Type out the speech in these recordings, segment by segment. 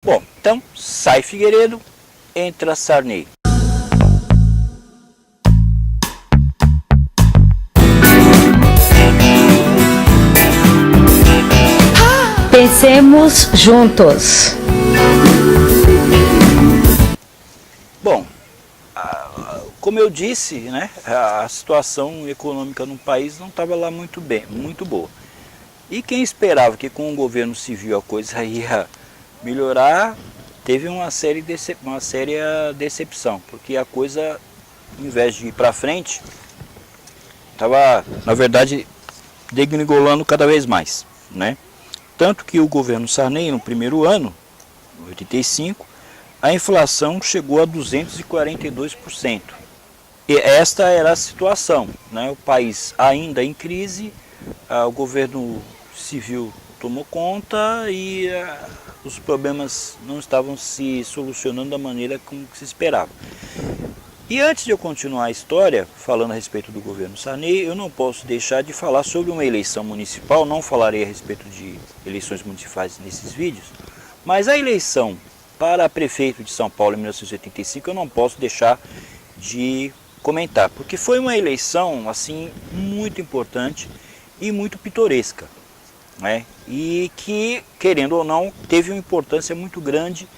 Bom, então sai Figueiredo, entra Sarney. Pensemos juntos. Bom, como eu disse, né, a situação econômica no país não estava lá muito bem, muito boa. E quem esperava que com o governo civil a coisa ia melhorar, teve uma séria decepção, porque a coisa, em vez de ir para frente, estava, na verdade, degringolando cada vez mais, né? Tanto que o governo Sarney, no primeiro ano, em 85, a inflação chegou a 242%. E esta era a situação, né? O país ainda em crise, o governo civil tomou conta e os problemas não estavam se solucionando da maneira como se esperava. E antes de eu continuar a história, falando a respeito do governo Sarney, eu não posso deixar de falar sobre uma eleição municipal, não falarei a respeito de eleições municipais nesses vídeos, mas a eleição para prefeito de São Paulo em 1985 eu não posso deixar de comentar, porque foi uma eleição assim muito importante e muito pitoresca, né? E que, querendo ou não, teve uma importância muito grande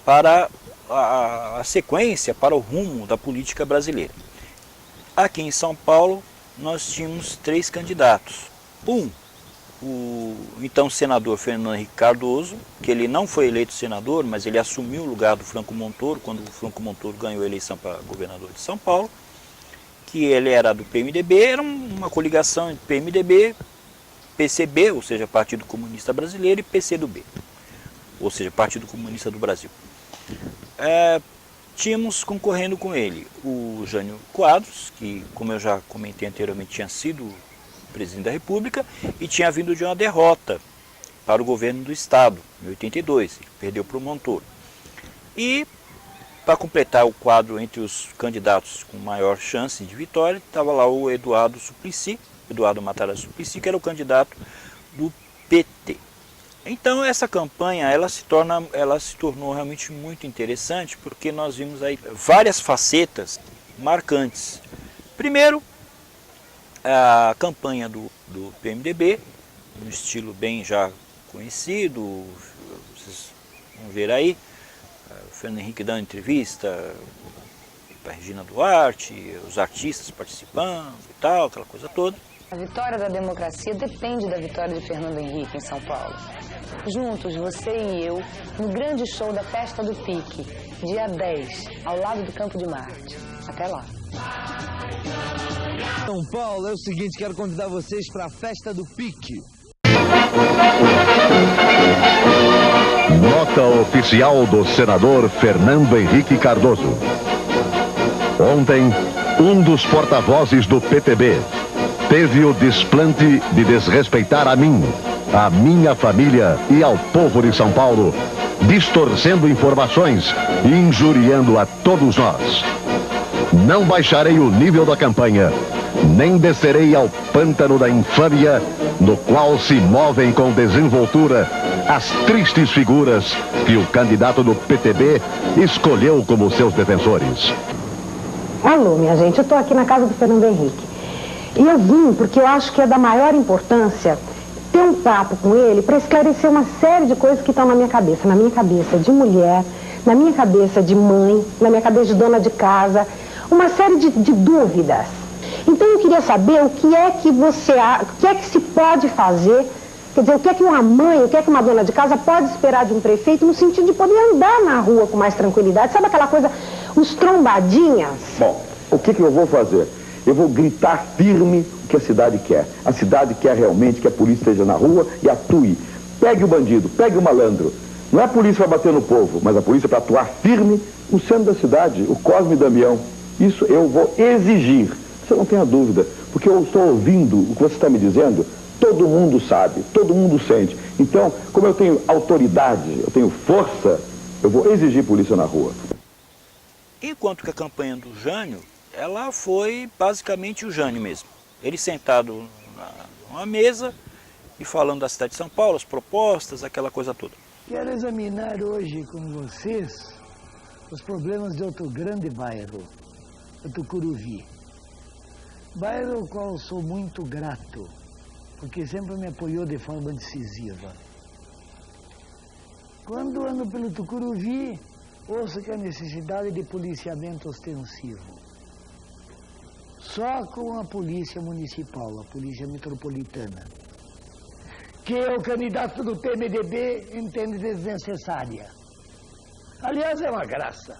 para a sequência, para o rumo da política brasileira. Aqui em São Paulo nós tínhamos 3 candidatos. O então senador Fernando Henrique Cardoso, que ele não foi eleito senador, mas ele assumiu o lugar do Franco Montoro, quando o Franco Montoro ganhou a eleição para governador de São Paulo, que ele era do PMDB, era uma coligação entre PMDB, PCB, ou seja, Partido Comunista Brasileiro, e PCdoB, ou seja, Partido Comunista do Brasil. Tínhamos concorrendo com ele o Jânio Quadros, que, como eu já comentei anteriormente, tinha sido presidente da República e tinha vindo de uma derrota para o governo do Estado, em 82, ele perdeu para o Montoro. E, para completar o quadro entre os candidatos com maior chance de vitória, estava lá o Eduardo Matarazzo Suplicy, que era o candidato do PT. Então essa campanha ela se tornou realmente muito interessante, porque nós vimos aí várias facetas marcantes. Primeiro, a campanha do PMDB, no estilo bem já conhecido, vocês vão ver aí, o Fernando Henrique dando entrevista para Regina Duarte, os artistas participando e tal, aquela coisa toda. A vitória da democracia depende da vitória de Fernando Henrique em São Paulo. Juntos, você e eu, no grande show da Festa do Pique, dia 10, ao lado do Campo de Marte. Até lá. São Paulo, é o seguinte, quero convidar vocês para a Festa do Pique. Nota oficial do senador Fernando Henrique Cardoso. Ontem, um dos porta-vozes do PTB teve o desplante de desrespeitar a mim, a minha família e ao povo de São Paulo, distorcendo informações e injuriando a todos nós. Não baixarei o nível da campanha, nem descerei ao pântano da infâmia, no qual se movem com desenvoltura as tristes figuras que o candidato do PTB escolheu como seus defensores. Alô, minha gente, eu estou aqui na casa do Fernando Henrique. E eu vim porque eu acho que é da maior importância ter um papo com ele para esclarecer uma série de coisas que estão na minha cabeça de mulher, na minha cabeça de mãe, na minha cabeça de dona de casa, uma série de dúvidas. Então eu queria saber o que é que se pode fazer, quer dizer, o que é que uma mãe, o que é que uma dona de casa pode esperar de um prefeito no sentido de poder andar na rua com mais tranquilidade, sabe aquela coisa, os trombadinhas? Bom, o que eu vou fazer? Eu vou gritar firme o que a cidade quer. A cidade quer realmente que a polícia esteja na rua e atue. Pegue o bandido, pegue o malandro. Não é a polícia para bater no povo, mas a polícia para atuar firme no centro da cidade, o Cosme Damião. Isso eu vou exigir. Você não tenha dúvida, porque eu estou ouvindo o que você está me dizendo, todo mundo sabe, todo mundo sente. Então, como eu tenho autoridade, eu tenho força, eu vou exigir polícia na rua. Enquanto que a campanha do Jânio, ela foi basicamente o Jânio mesmo. Ele sentado numa mesa e falando da cidade de São Paulo, as propostas, aquela coisa toda. Quero examinar hoje com vocês os problemas de outro grande bairro, o Tucuruvi. Bairro ao qual sou muito grato, porque sempre me apoiou de forma decisiva. Quando ando pelo Tucuruvi, ouço que há necessidade de policiamento ostensivo. Só com a polícia municipal, a polícia metropolitana, que o candidato do PMDB entende desnecessária. Aliás, é uma graça.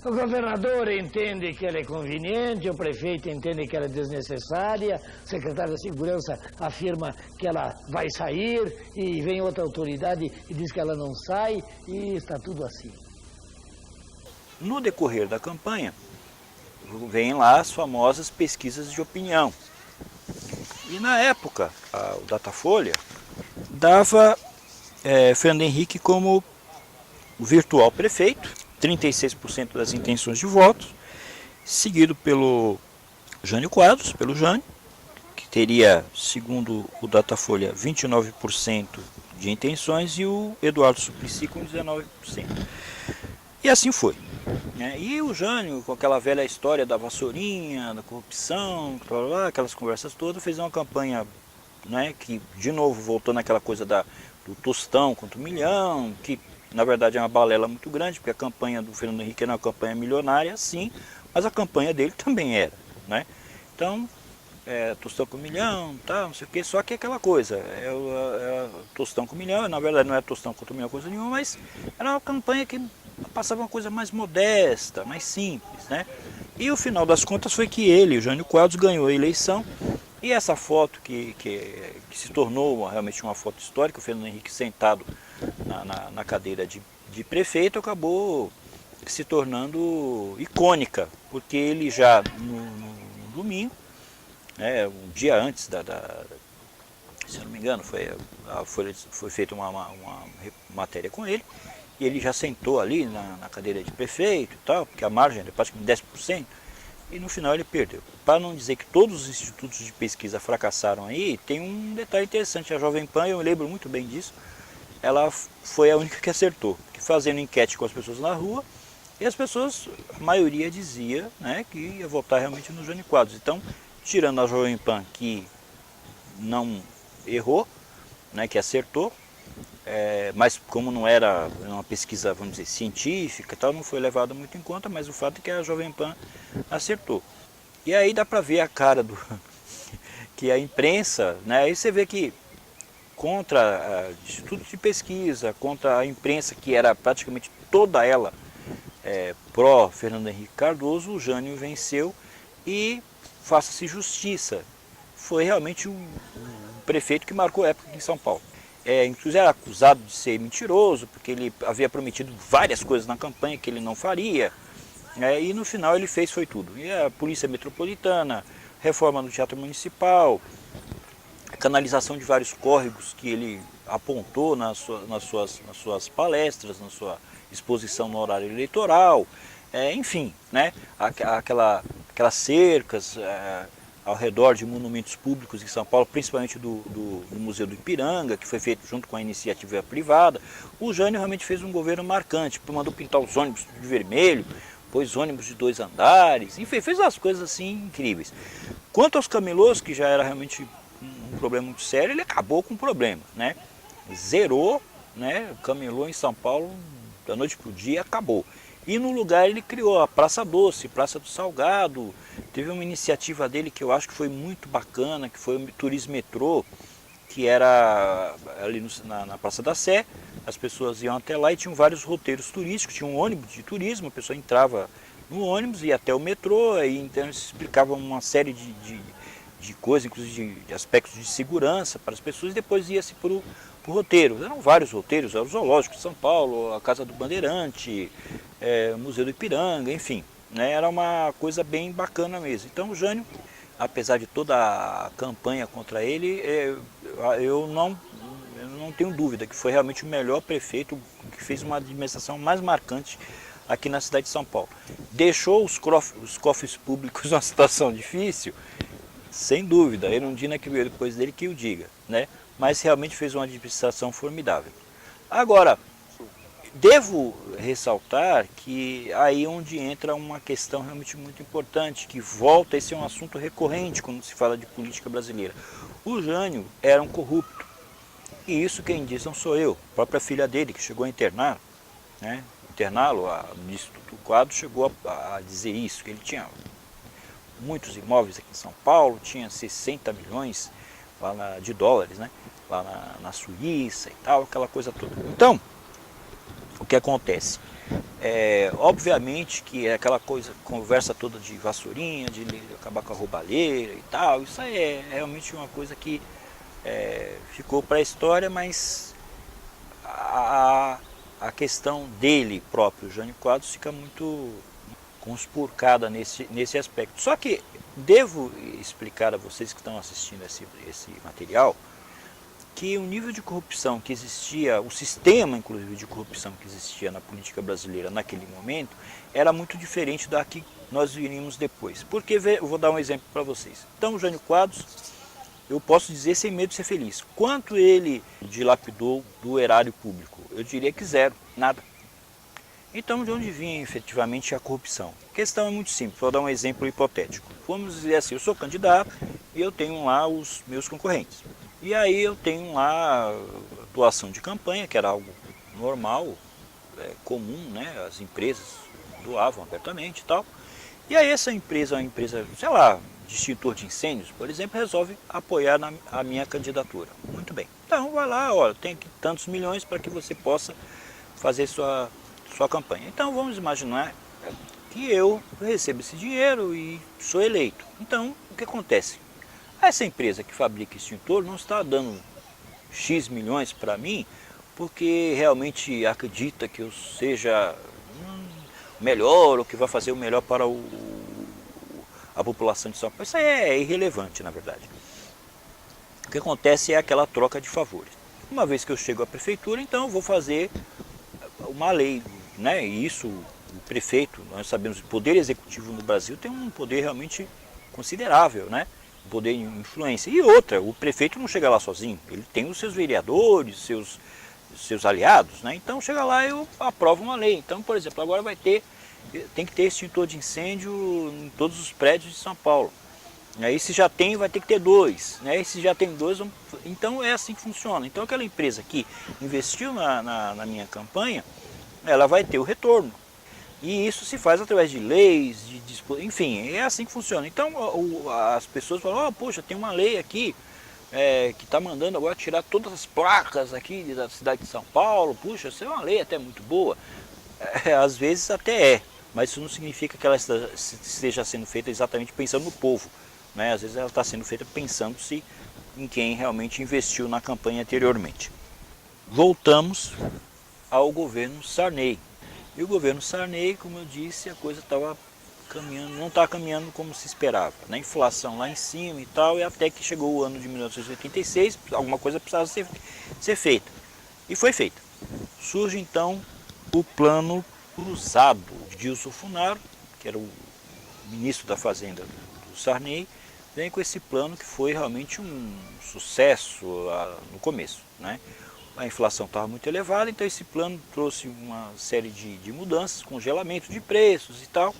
O governador entende que ela é conveniente, o prefeito entende que ela é desnecessária, o secretário da Segurança afirma que ela vai sair, e vem outra autoridade e diz que ela não sai, e está tudo assim. No decorrer da campanha, vêm lá as famosas pesquisas de opinião. E na época, o Datafolha dava Fernando Henrique como o virtual prefeito, 36% das intenções de voto, seguido pelo Jânio Quadros, pelo Jânio, que teria, segundo o Datafolha, 29% de intenções, e o Eduardo Suplicy com 19%. E assim foi. E o Jânio, com aquela velha história da vassourinha, da corrupção, aquelas conversas todas, fez uma campanha, que de novo voltou naquela coisa do tostão contra o milhão, que na verdade é uma balela muito grande, porque a campanha do Fernando Henrique era uma campanha milionária, sim, mas a campanha dele também era. Então, tostão com milhão, não sei o que, só que é aquela coisa, tostão com milhão, na verdade não é tostão contra o milhão, coisa nenhuma, mas era uma campanha que passava uma coisa mais modesta, mais simples, E o final das contas foi que ele, o Jânio Quadros, ganhou a eleição, e essa foto que se tornou realmente uma foto histórica, o Fernando Henrique sentado na cadeira de prefeito, acabou se tornando icônica, porque ele já no domingo, um dia antes se eu não me engano, foi feita uma matéria com ele, e ele já sentou ali na cadeira de prefeito e tal, porque a margem era praticamente 10%, e no final ele perdeu. Para não dizer que todos os institutos de pesquisa fracassaram aí, tem um detalhe interessante, a Jovem Pan, eu me lembro muito bem disso, ela foi a única que acertou, que fazendo enquete com as pessoas na rua, e as pessoas, a maioria dizia que ia votar realmente no Jânio Quadros. Então, tirando a Jovem Pan, que não errou, que acertou, mas como não era uma pesquisa, vamos dizer, científica e tal, não foi levado muito em conta, mas o fato é que a Jovem Pan acertou. E aí dá para ver a cara que a imprensa, aí você vê que contra institutos de pesquisa, contra a imprensa, que era praticamente toda ela pró Fernando Henrique Cardoso, o Jânio venceu e, faça-se justiça, foi realmente um prefeito que marcou a época aqui em São Paulo. Inclusive era acusado de ser mentiroso, porque ele havia prometido várias coisas na campanha que ele não faria, e no final ele foi tudo. E a Polícia Metropolitana, reforma do Teatro Municipal, canalização de vários córregos que ele apontou nas suas palestras, na sua exposição no horário eleitoral, enfim, aquelas cercas ao redor de monumentos públicos em São Paulo, principalmente do Museu do Ipiranga, que foi feito junto com a iniciativa privada. O Jânio realmente fez um governo marcante, mandou pintar os ônibus de vermelho, pôs ônibus de 2 andares, enfim, fez umas coisas assim incríveis. Quanto aos camelôs, que já era realmente um problema muito sério, ele acabou com o problema, Zerou, o camelô em São Paulo, da noite para o dia, acabou. E no lugar ele criou a Praça Doce, Praça do Salgado. Teve uma iniciativa dele que eu acho que foi muito bacana, que foi o Turismo Metrô, que era ali na Praça da Sé. As pessoas iam até lá e tinham vários roteiros turísticos, tinha um ônibus de turismo, a pessoa entrava no ônibus, ia até o metrô, e então eles explicavam uma série de coisas, inclusive de aspectos de segurança para as pessoas, e depois ia-se para o roteiro. Eram vários roteiros, era o Zoológico de São Paulo, a Casa do Bandeirante, o Museu do Ipiranga, enfim, era uma coisa bem bacana mesmo. Então o Jânio, apesar de toda a campanha contra ele, eu não tenho dúvida que foi realmente o melhor prefeito, que fez uma administração mais marcante aqui na cidade de São Paulo. Deixou os cofres públicos numa situação difícil, sem dúvida, Erundina que veio depois dele que o diga, mas realmente fez uma administração formidável. Agora, devo ressaltar que aí onde entra uma questão realmente muito importante, que volta, esse é um assunto recorrente quando se fala de política brasileira. O Jânio era um corrupto, e isso quem diz não sou eu, a própria filha dele que chegou a internar, né? Interná-lo, a ministra do Quadro chegou a dizer isso, que ele tinha muitos imóveis aqui em São Paulo, tinha 60 milhões lá de dólares, né? Lá na Suíça e tal, aquela coisa toda. Então, o que acontece? Obviamente que é aquela coisa, conversa toda de vassourinha, de acabar com a roubalheira e tal, isso aí é realmente uma coisa que ficou para a história, mas a questão dele próprio, Jânio Quadros, fica muito conspurcada nesse aspecto. Só que devo explicar a vocês que estão assistindo esse material, que o nível de corrupção que existia, o sistema inclusive de corrupção que existia na política brasileira naquele momento, era muito diferente da que nós viríamos depois. Porque eu vou dar um exemplo para vocês. Então o Jânio Quadros, eu posso dizer sem medo de ser feliz, quanto ele dilapidou do erário público? Eu diria que zero, nada. Então de onde vinha efetivamente a corrupção? A questão é muito simples, vou dar um exemplo hipotético. Vamos dizer assim, eu sou candidato e eu tenho lá os meus concorrentes. E aí eu tenho lá doação de campanha, que era algo normal, comum, né? As empresas doavam abertamente e tal. E aí essa empresa, uma empresa, sei lá, de extintor de incêndios, por exemplo, resolve apoiar a minha candidatura. Muito bem. Então vai lá, olha, tem aqui tantos milhões para que você possa fazer sua campanha. Então vamos imaginar que eu recebo esse dinheiro e sou eleito. Então o que acontece? Essa empresa que fabrica extintor não está dando X milhões para mim porque realmente acredita que eu seja melhor ou que vai fazer o melhor para a população de São Paulo. Isso aí é irrelevante, na verdade. O que acontece é aquela troca de favores. Uma vez que eu chego à prefeitura, então eu vou fazer uma lei, né? E isso, o prefeito, nós sabemos, o poder executivo no Brasil tem um poder realmente considerável, né? Poder de influência. E outra, o prefeito não chega lá sozinho, ele tem os seus vereadores, seus aliados, né? Então chega lá e eu aprovo uma lei. Então, por exemplo, agora tem que ter extintor de incêndio em todos os prédios de São Paulo. Aí se já tem, vai ter que ter 2, né? E se já tem 2, então é assim que funciona. Então aquela empresa que investiu na minha campanha, ela vai ter o retorno. E isso se faz através de leis, enfim, é assim que funciona. Então as pessoas falam, poxa, tem uma lei aqui que está mandando agora tirar todas as placas aqui da cidade de São Paulo. Puxa, isso é uma lei até muito boa. Às vezes até mas isso não significa que ela esteja sendo feita exatamente pensando no povo, né? Às vezes ela está sendo feita pensando-se em quem realmente investiu na campanha anteriormente. Voltamos ao governo Sarney. E o governo Sarney, como eu disse, a coisa estava caminhando, não estava caminhando como se esperava. A inflação lá em cima e tal, e até que chegou o ano de 1986, alguma coisa precisava ser feita. E foi feita. Surge então o plano cruzado de Dilson Funaro, que era o ministro da Fazenda do Sarney, vem com esse plano que foi realmente um sucesso no começo, né? A inflação estava muito elevada, então esse plano trouxe uma série de mudanças, congelamento de preços e tal.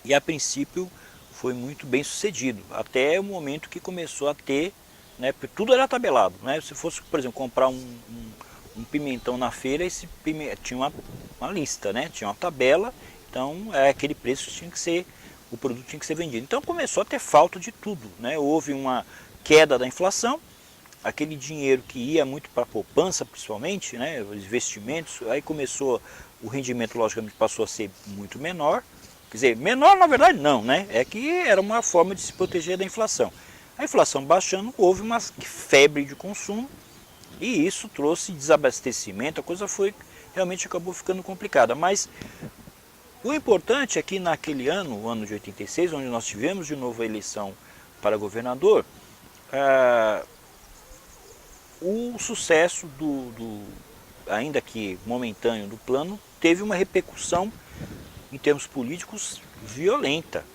E a princípio foi muito bem sucedido, até o momento que começou a ter, né, porque tudo era tabelado, né? Se fosse, por exemplo, comprar um pimentão na feira, esse tinha uma lista, né? Tinha uma tabela, então aquele preço tinha que ser, o produto tinha que ser vendido. Então começou a ter falta de tudo, né? Houve uma queda da inflação, aquele dinheiro que ia muito para a poupança principalmente, né, os investimentos, aí começou, o rendimento logicamente passou a ser muito menor, quer dizer, menor na verdade não, né, é que era uma forma de se proteger da inflação. A inflação baixando, houve uma febre de consumo e isso trouxe desabastecimento, a coisa realmente acabou ficando complicada, mas o importante é que naquele ano, o ano de 86, onde nós tivemos de novo a eleição para governador, o sucesso ainda que momentâneo, do plano teve uma repercussão em termos políticos violenta.